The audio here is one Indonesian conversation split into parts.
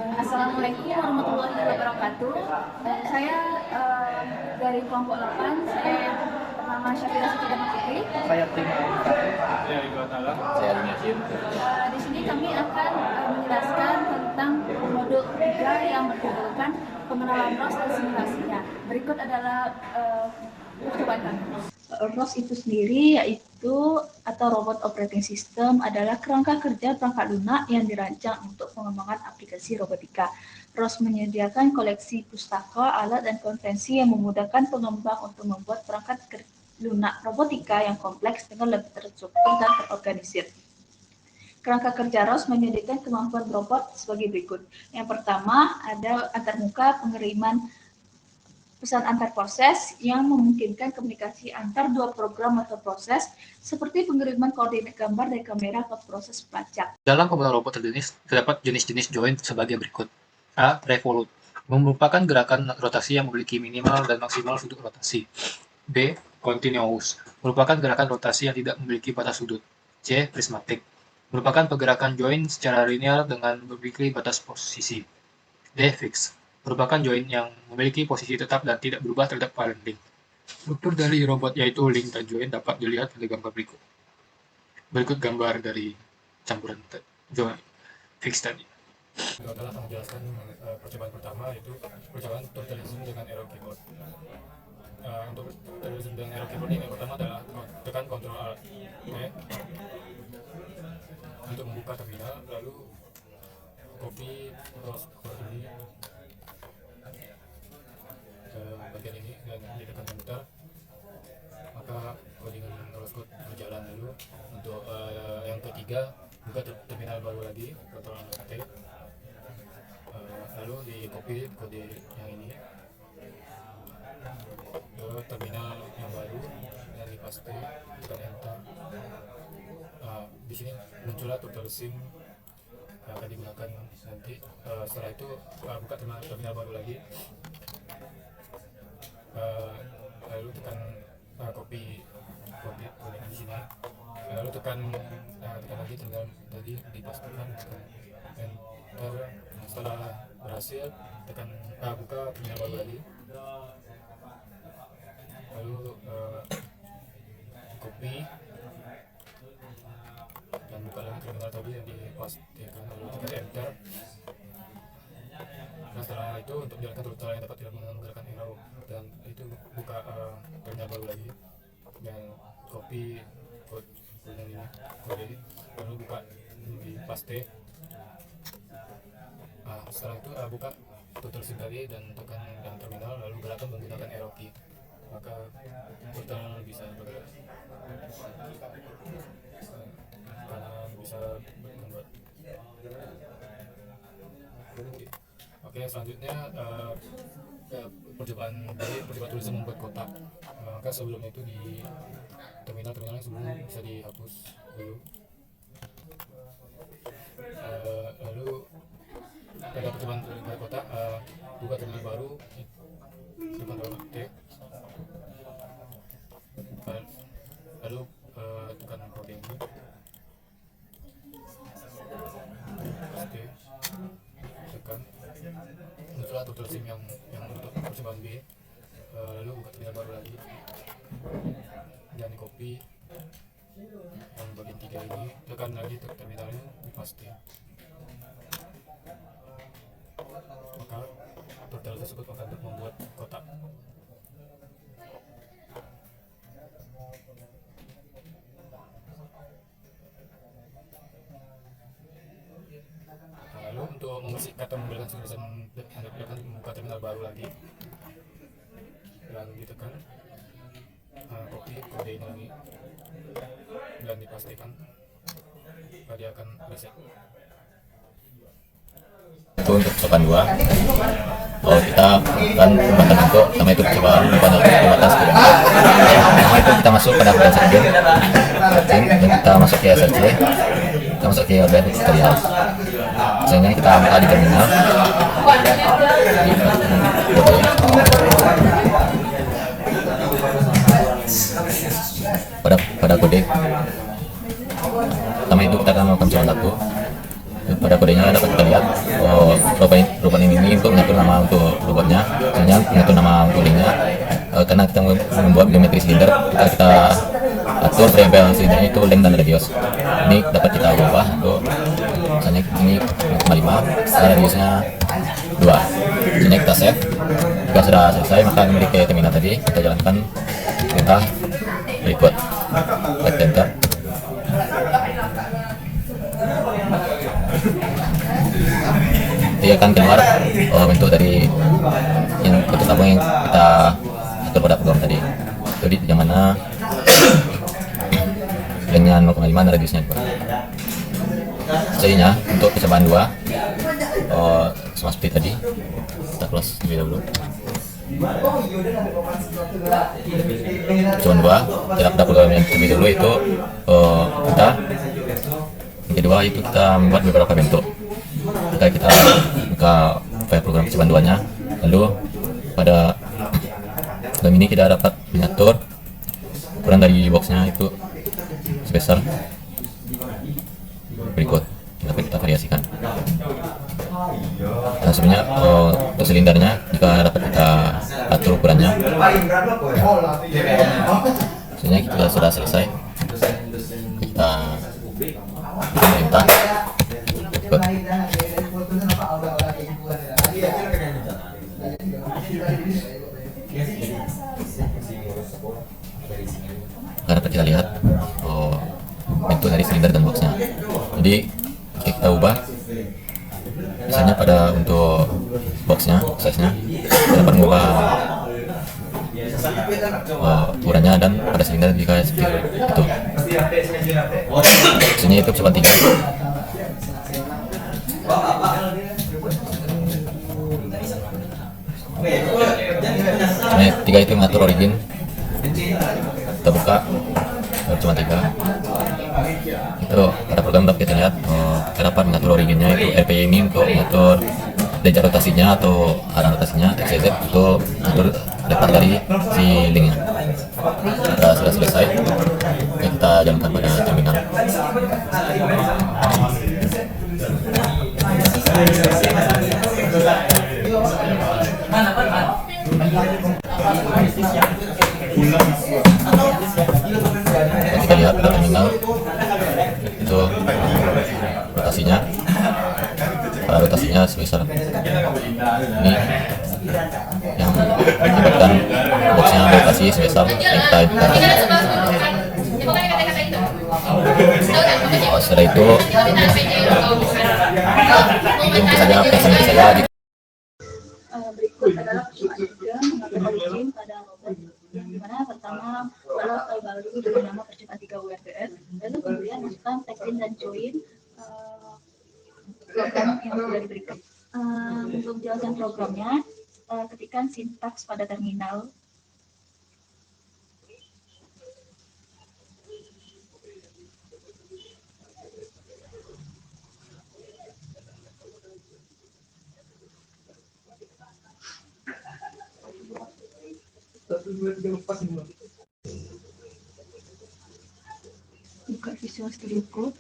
Assalamualaikum warahmatullahi wabarakatuh. Saya dari kelompok 8, saya bernama Syafira Siti Putri. Saya tim Saya Ridwan Alam. Saya Yasin. Di sini kami akan menjelaskan tentang modul 3 yang berjudulkan pengenalan ROS dan simulasinya. Berikut adalah percobaan kami. ROS itu sendiri yaitu atau Robot Operating System adalah kerangka kerja perangkat lunak yang dirancang untuk pengembangan aplikasi robotika. ROS menyediakan koleksi pustaka, alat, dan konvensi yang memudahkan pengembang untuk membuat perangkat lunak robotika yang kompleks dengan lebih terstruktur dan terorganisir. Kerangka kerja ROS menyediakan kemampuan robot sebagai berikut. Yang pertama, ada antarmuka pengiriman pesan antar proses yang memungkinkan komunikasi antar dua program atau proses, seperti pengiriman koordinat gambar dari kamera ke proses pelacak. Dalam komputer robot terdapat jenis-jenis joint sebagai berikut. A. Revolute, merupakan gerakan rotasi yang memiliki minimal dan maksimal sudut rotasi. B. Continuous, merupakan gerakan rotasi yang tidak memiliki batas sudut. C. Prismatic, merupakan pergerakan joint secara linear dengan memiliki batas posisi. D. Fix, merupakan joint yang memiliki posisi tetap dan tidak berubah terhadap parent link. Struktur dari robot yaitu link dan joint dapat dilihat pada gambar berikut. Berikut gambar dari campuran joint fix tadi. Adalah menjelaskan percobaan pertama, yaitu percobaan totalism dengan arrow keyboard. Untuk totalism dengan arrow keyboard yang pertama adalah tekan Ctrl Alt T untuk membuka terminal, lalu copy ROS code ini ke bagian ini dan ditekan enter, maka codingan ROS code berjalan. Lalu untuk yang ketiga, buka terminal baru lagi, Ctrl Alt T, lalu di copy kode yang ini ke terminal yang baru dan dipaste, tekan enter. Di sini muncullah total sim yang akan digunakan nanti. Setelah itu buka terminal baru lagi, lalu tekan copy kode di sini, lalu tekan lagi terminal tadi, dipastikan, tekan enter. Setelah berhasil, tekan buka terminal baru lagi, lalu copy dan buka lagi terminal tadi yang dipastikan, lalu tekan enter. Nah, setelah itu untuk menjalankan total yang dapat tidak menggunakan arrow, dan itu buka terminal baru lagi dan copy kode ini, lalu buka di paste. Setelah itu buka total sim tadi dan tekan dan terminal, lalu gerakan menggunakan arrow key, maka total bisa bergerak karena bisa bergambar. Oke, selanjutnya percobaan tulisan membuat kotak. Maka sebelumnya itu di terminal yang sebelumnya bisa dihapus dulu. Lalu pada percobaan membuat kotak, buka terminal baru, tekan Ctrl T, lalu tekan kode ini, paste, tekan, muncullah total sim yang untuk percobaan B. Lalu buka terminal baru lagi dan copy yang bagian 3 ini, tekan lagi terminalnya, dipaste, maka total tersebut akan membuat kotak. Lalu untuk membersihkan atau memberikan tulisan, Anda akan membuka terminal baru lagi dan ditekan copy kode ini lagi dan dipastikan dia akan reset. Itu untuk percobaan 2. Kita akan kembangkan untuk sama itu percobaan pada batas kurang. Pertama itu kita masuk pada bagian setting dan kita masuk ke SRC, kita masuk ke OBS tutorial. Misalnya kita ambil di terminal, pada kode. Pertama itu kita akan melakukan percobaan 1. Pada kodenya dapat kita lihat perubahan ini untuk mengatur nama untuk robotnya, misalnya mengatur nama untuk linknya. Karena kita membuat geometri silinder, kita atur variabel silindernya itu length dan radius. Ini dapat kita ubah untuk misalnya ini 5,5, radiusnya 2. Misalnya kita save. Jika sudah selesai, maka kembali ke terminal tadi, kita jalankan perintah berikut. Klik enter. Dia akan keluar bentuk dari yang bentuk tabung yang kita atur pada program tadi. Jadi yang mana lengthnya 0,5 dan radiusnya 2. Selanjutnya untuk percobaan 2 sama seperti tadi, kita close terlebih dahulu. Percobaan 2 kita pada program yang terlebih dahulu itu kita yang kedua itu kita membuat beberapa bentuk. Kita buka file program percobaan 2 nya, lalu pada program ini kita dapat mengatur ukuran dari boxnya itu sebesar berikut. Dapat kita variasikan. Nah, sebenarnya untuk silindernya jika dapat kita atur ukurannya. Sebenarnya kita sudah selesai. Kita perintah ikut. Karena dapat kita lihat bentuk dari silinder dan boxnya. Jadi kita ubah, misalnya pada untuk boxnya, size-nya kita dapat mengubah ukurannya, dan pada silinder juga seperti itu. Maksudnya itu cuma 3. Sebenarnya 3 itu mengatur origin. Kita buka cuma 3 itu pada program dapat kita lihat kita dapat mengatur originnya itu RPY ini untuk mengatur derajat rotasinya atau arah rotasinya, XYZ untuk mengatur letak dari si linknya. Kita sudah selesai, kita jalankan pada terminal. Kita lihat pada terminal itu rotasinya, sebesar ini yang menyebabkan boxnya rotasi sebesar yang kita setelah itu mungkin saja presentasi saya. Berikut adalah percobaan 3 mengatur origin pada robot, di mana pertama adalah file baru dengan nama percobaan 3 URBS, lalu kemudian masukkan text-in dan join program yang sudah diberikan. Untuk menjelaskan programnya, ketikkan sintaks pada terminal. Buka Visual Studio Code.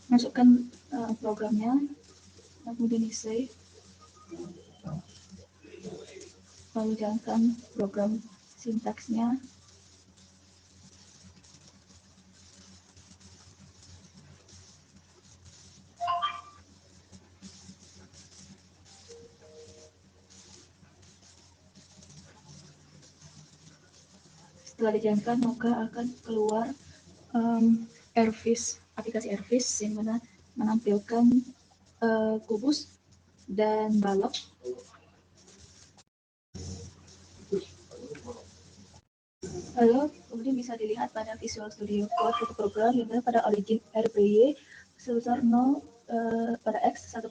Masukkan programnya, kemudian di save, lalu jalankan program sintaksnya. Setelah dijalankan, maka akan keluar Airfish, aplikasi Airfish yang mana menampilkan kubus dan balok. Lalu kemudian bisa dilihat pada Visual Studio Code untuk program yang mana pada origin RPY sebesar 0 pada X 1,5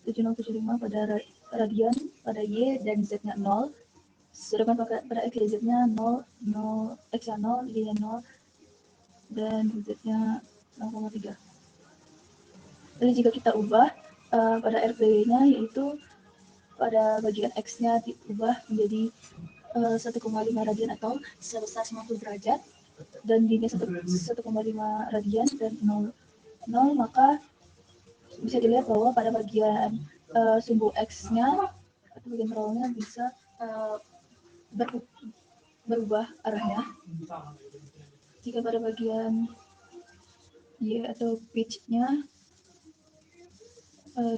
7075 pada radian, pada Y dan Z-nya 0. Sedangkan pada X y Z-nya 0, X-nya 0, Y-nya 0, dan Z-nya 0,3. Jadi jika kita ubah pada RPY-nya yaitu pada bagian X-nya diubah menjadi 1,5 radian atau sebesar 90 derajat, dan D-nya 1,5 radian dan 0, maka bisa dilihat bahwa pada bagian sumbu X-nya atau bagian rollnya bisa berubah arahnya. Jika pada bagian Y atau pitch-nya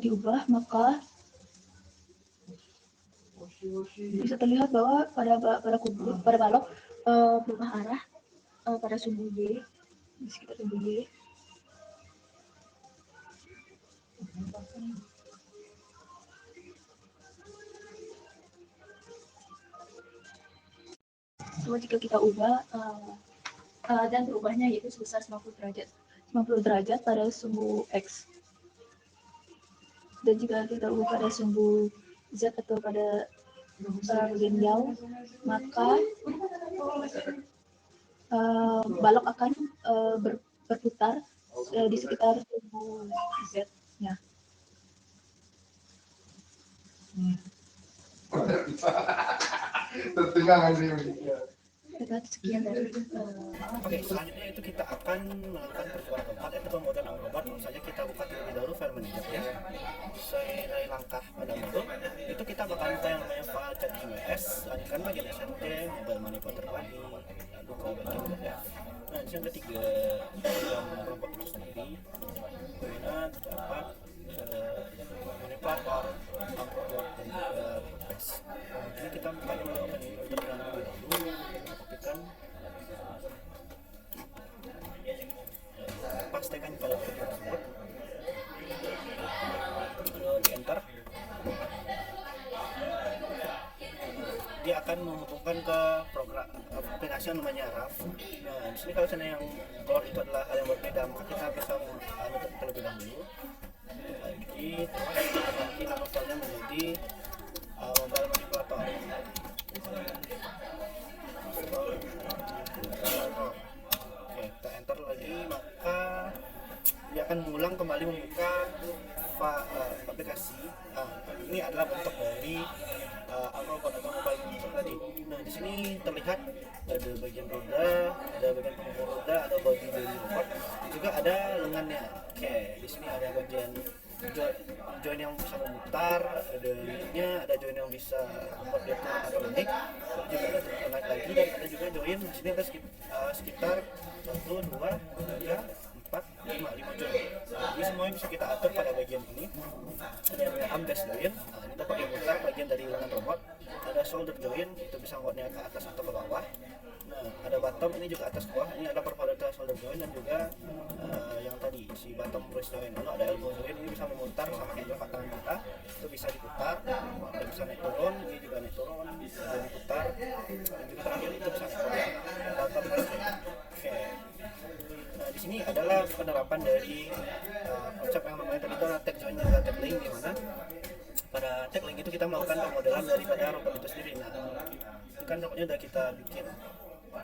diubah, maka bisa terlihat bahwa pada balok berubah arah pada sumbu Y, di sekitar sumbu Y. So, jika kita ubah dan berubahnya yaitu sebesar 90 derajat pada sumbu X. Dan jika kita ubah pada sumbu Z atau pada bagian Y, maka balok akan berputar di sekitar sumbu Z-nya. Sekian dari Oke, selanjutnya itu kita akan melakukan percobaan keempat, yaitu pembuatan akrobat. Langsung saja kita buka terlebih dahulu file manager ya. Sesuai langkah pada modul itu kita bakal buka yang namanya file chat.js, lanjutkan bagian SMT, mobile money body, lalu ke bagian web. Nah, yang ketiga yang robot itu sendiri, kemudian terdapat manipulator, upload, dan juga request. Ini kita buka yang namanya terlebih dahulu, kita kopikan, pastikan pada file tersebut, lalu di enter. Dia akan menghubungkan ke program aplikasi yang namanya RAF. Nah, di sini kalau misalnya yang keluar itu adalah hal yang berbeda, maka kita bisa menutup terlebih dahulu. Lagi terus ganti nama filenya menjadi mobile manipulator. Oke, kita enter lagi, maka dia akan mengulang kembali membuka aplikasi. Ini adalah bentuk dari robot atau mobile monitor tadi. Nah, di sini terlihat ada bagian roda, ada bagian pengukur roda, ada body dari robot, juga ada lengannya. Oke, di sini ada bagian join yang bisa memutar, ada unitnya, ada join yang bisa membuat dia atau naik, juga ada naik lagi, dan ada juga join di sini ada sekitar 1, 2, 3, 4, 5 join. Jadi semuanya bisa kita atur pada bagian ini. Ada yang namanya arm dash join, ini dapat diputar bagian dari lengan robot. Ada shoulder join, itu bisa buatnya ke atas atau ke bawah. Nah, ada bottom, ini juga atas bawah, ini ada perforata shoulder join, dan juga yang tadi si bottom press join. Lalu ada elbow join, ini bisa memutar sama kayak telapak tangan kita, itu bisa diputar, dan bisa naik turun, ini juga naik turun, bisa diputar, dan juga terakhir itu bisa naik turun. Bottom press join. Oke. Nah, di sini adalah penerapan dari konsep yang namanya tadi itu tag join dan tag link, di mana pada tag link itu kita melakukan pemodelan daripada robot itu sendiri. Nah, itu kan robotnya udah kita bikin. Nah,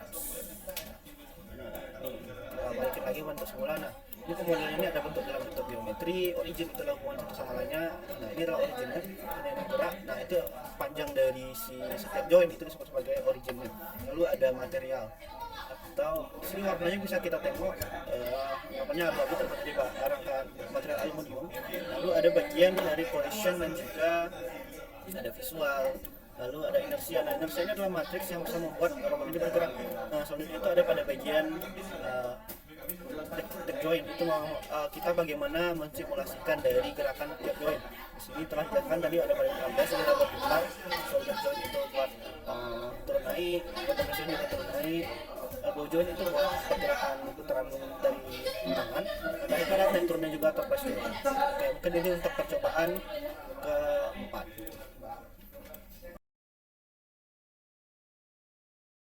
balikin lagi bentuk semula. Nah, ini pemodelan ini ada bentuk dalam bentuk geometri, origin itu adalah hubungan satu sama lainnya. Nah, ini adalah originnya, ini yang bergerak. Nah, itu panjang dari si setiap join itu disebut sebagai originnya. Lalu ada material, atau di sini warnanya bisa kita tengok warnanya abu-abu terbuat dari rangka material aluminium. Lalu ada bagian dari collision dan juga ada visual. Lalu ada inersia. Nah, inersia ini adalah matriks yang bisa membuat robot ini bergerak. Nah, selanjutnya itu ada pada bagian tag join, itu mau kita bagaimana mensimulasikan dari gerakan tiap join. Di sini telah dijelaskan tadi ada pada 16 ini dapat putar, shoulder join itu buat turun naik, bottom join juga turun naik, elbow join itu buat pergerakan putaran dari tangan, dan itu naik turunnya juga atau press join. Oke, mungkin ini untuk percobaan ke